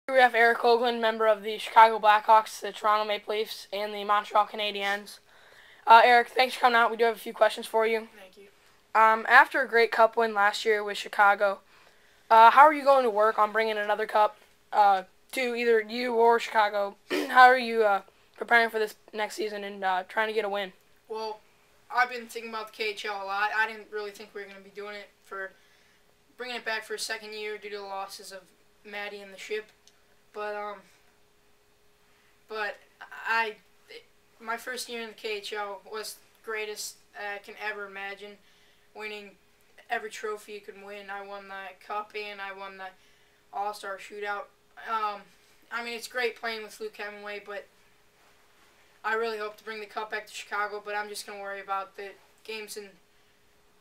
We have Erik Hoglund, member of the Chicago Blackhawks, the Toronto Maple Leafs, and the Montreal Canadiens. Erik, thanks for coming out. We do have a few questions for you. Thank you. After a great cup win last year with Chicago, how are you going to work on bringing another cup to either you or Chicago? How are you preparing for this next season and trying to get a win? Well, I've been thinking about the KHL a lot. I didn't really think we were going to be doing it for bringing it back for a second year due to the losses of Maddie and the ship. But my first year in the KHL was the greatest I can ever imagine. Winning every trophy you can win. I won the cup and I won the All-Star Shootout. It's great playing with Luke Hemingway, but I really hope to bring the cup back to Chicago. But I'm just going to worry about the games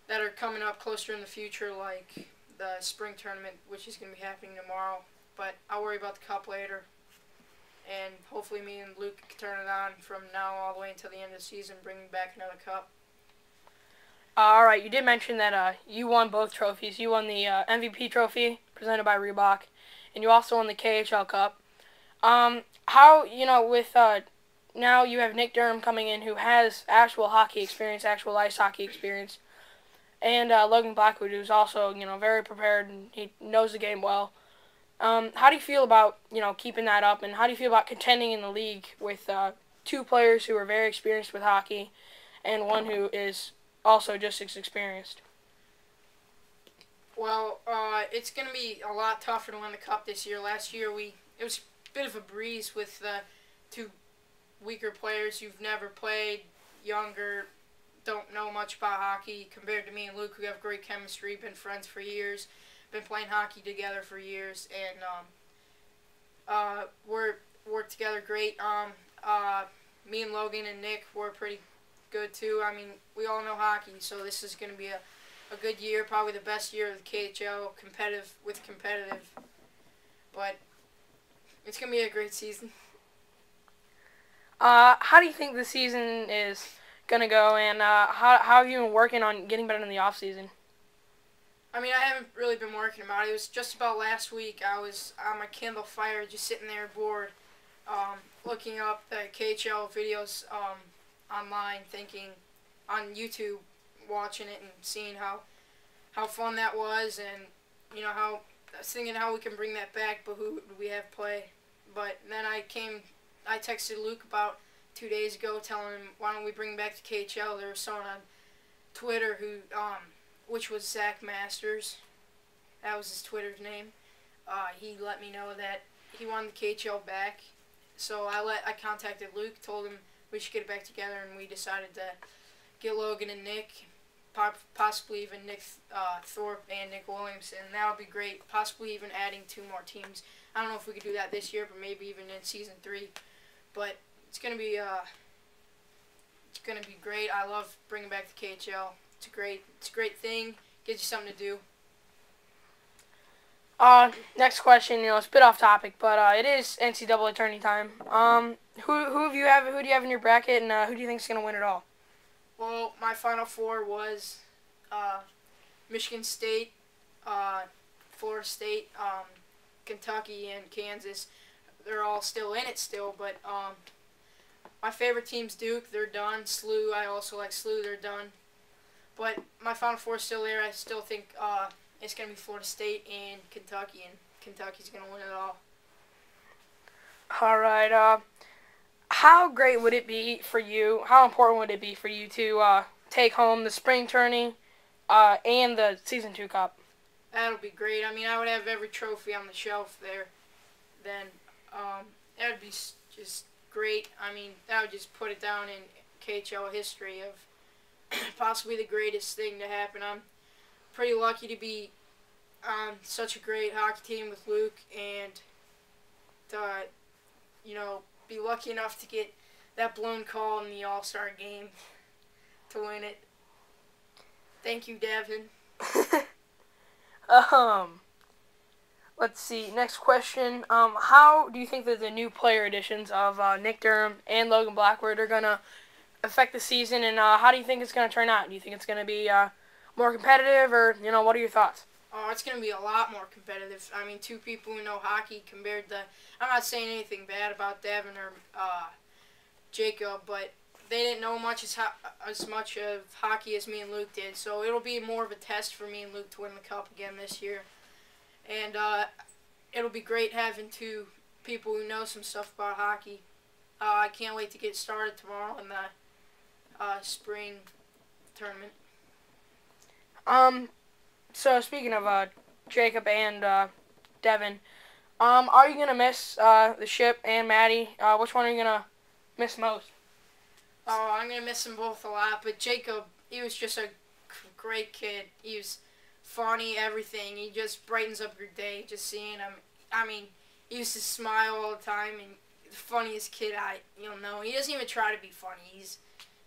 that are coming up closer in the future, like the spring tournament, which is going to be happening tomorrow. But I'll worry about the cup later. And hopefully me and Luke can turn it on from now all the way until the end of the season, bringing back another cup. All right, you did mention that you won both trophies. You won the MVP trophy presented by Reebok, and you also won the KHL Cup. Now you have Nick Durham coming in, who has actual hockey experience, actual ice hockey experience, and Logan Blackwood, who's also very prepared and he knows the game well. How do you feel about keeping that up, and how do you feel about contending in the league with two players who are very experienced with hockey, and one who is also just as experienced? Well, it's going to be a lot tougher to win the cup this year. Last year it was a bit of a breeze with the two weaker players who've never played, younger, don't know much about hockey, compared to me and Luke, who have great chemistry, been friends for years, been playing hockey together for years, and we're worked together great. Me and Logan and Nick were pretty good too. We all know hockey, so this is going to be a good year, probably the best year of the KHL, competitive, but it's going to be a great season. How do you think the season is going to go, and how have you been working on getting better in the off season? I haven't really been working about it. It was just about last week. I was on my Kindle Fire just sitting there bored, looking up the KHL videos online, on YouTube, watching it and seeing how fun that was, and I was thinking how we can bring that back, but who do we have play? But then I texted Luke about 2 days ago telling him, why don't we bring back the KHL? There was someone on Twitter which was Zach Masters. That was his Twitter's name. He let me know that he wanted the KHL back. So I contacted Luke, told him we should get it back together, and we decided to get Logan and Nick, possibly even Nick Thorpe and Nick Williams, and that would be great. Possibly even adding 2 more teams. I don't know if we could do that this year, but maybe even in season 3. But it's gonna be great. I love bringing back the KHL. It's a great thing. Gives you something to do. Next question. It's a bit off topic, but it is NCAA tourney time. Who do you have in your bracket, and who do you think is gonna win it all? Well, my Final Four was Michigan State, Florida State, Kentucky, and Kansas. They're all still in it still, but my favorite team's Duke. They're done. SLU, I also like SLU. They're done. But my Final Four is still there. I still think it's going to be Florida State and Kentucky, and Kentucky's going to win it all. All right. How great would it be for you? How important would it be for you to take home the spring tourney and the Season 2 Cup? That'll be great. I would have every trophy on the shelf there. Then that would be just great. That would just put it down in KHL history of possibly the greatest thing to happen. I'm pretty lucky to be on such a great hockey team with Luke, and to be lucky enough to get that blown call in the All-Star game to win it. Thank you, Devin. Let's see. Next question. How do you think that the new player additions of Nick Durham and Logan Blackwood are gonna affect the season, and how do you think it's gonna turn out? Do you think it's gonna be more competitive, or what are your thoughts? Oh, it's going to be a lot more competitive. I mean, two people who know hockey compared to, I'm not saying anything bad about Devin or Jacob, but they didn't know as much of hockey as me and Luke did. So it'll be more of a test for me and Luke to win the cup again this year. And it'll be great having two people who know some stuff about hockey. I can't wait to get started tomorrow in the spring tournament. So speaking of Jacob and Devin, are you gonna miss the Ship and Maddie? Which one are you gonna miss most? Oh, I'm gonna miss them both a lot. But Jacob, he was just a great kid. He was funny, everything. He just brightens up your day just seeing him. I mean, he used to smile all the time, and the funniest kid you'll know. He doesn't even try to be funny.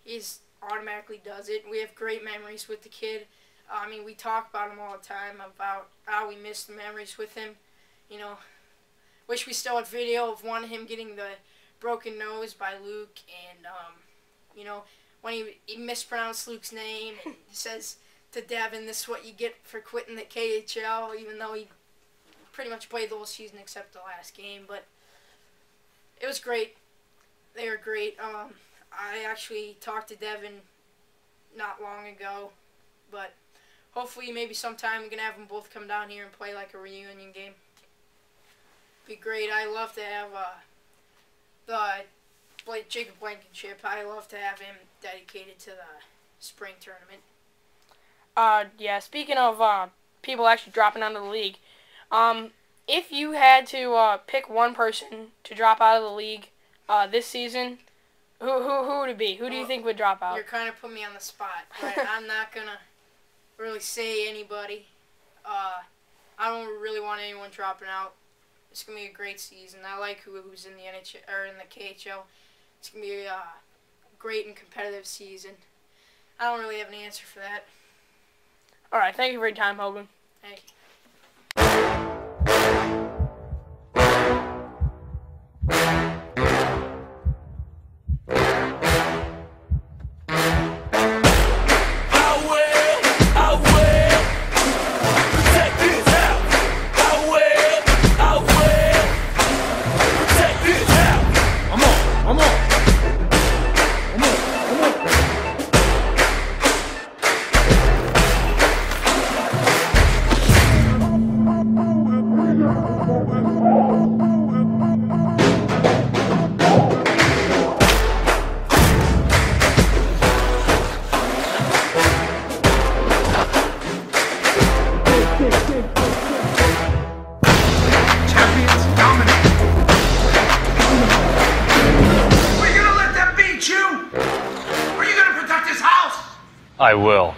He's automatically does it. We have great memories with the kid. I mean, we talk about him all the time, about how we miss the memories with him. You know, wish we still had video of him getting the broken nose by Luke, and, you know, when he mispronounced Luke's name, and he says to Devin, "This is what you get for quitting the KHL," even though he pretty much played the whole season except the last game. But it was great. They were great. I actually talked to Devin not long ago, but hopefully maybe sometime we can have them both come down here and play like a reunion game. Be great. I love to have Jacob Blankenship. I love to have him dedicated to the spring tournament. Yeah, speaking of people actually dropping out of the league, if you had to pick one person to drop out of the league this season, who would it be? Who do you think would drop out? You're kind of putting me on the spot. Right? I'm not going to really say anybody. I don't really want anyone dropping out. It's going to be a great season. I like who's in the NHL or in the KHL. It's going to be a great and competitive season. I don't really have an answer for that. All right, thank you for your time, Hoglund. Thank you. I will.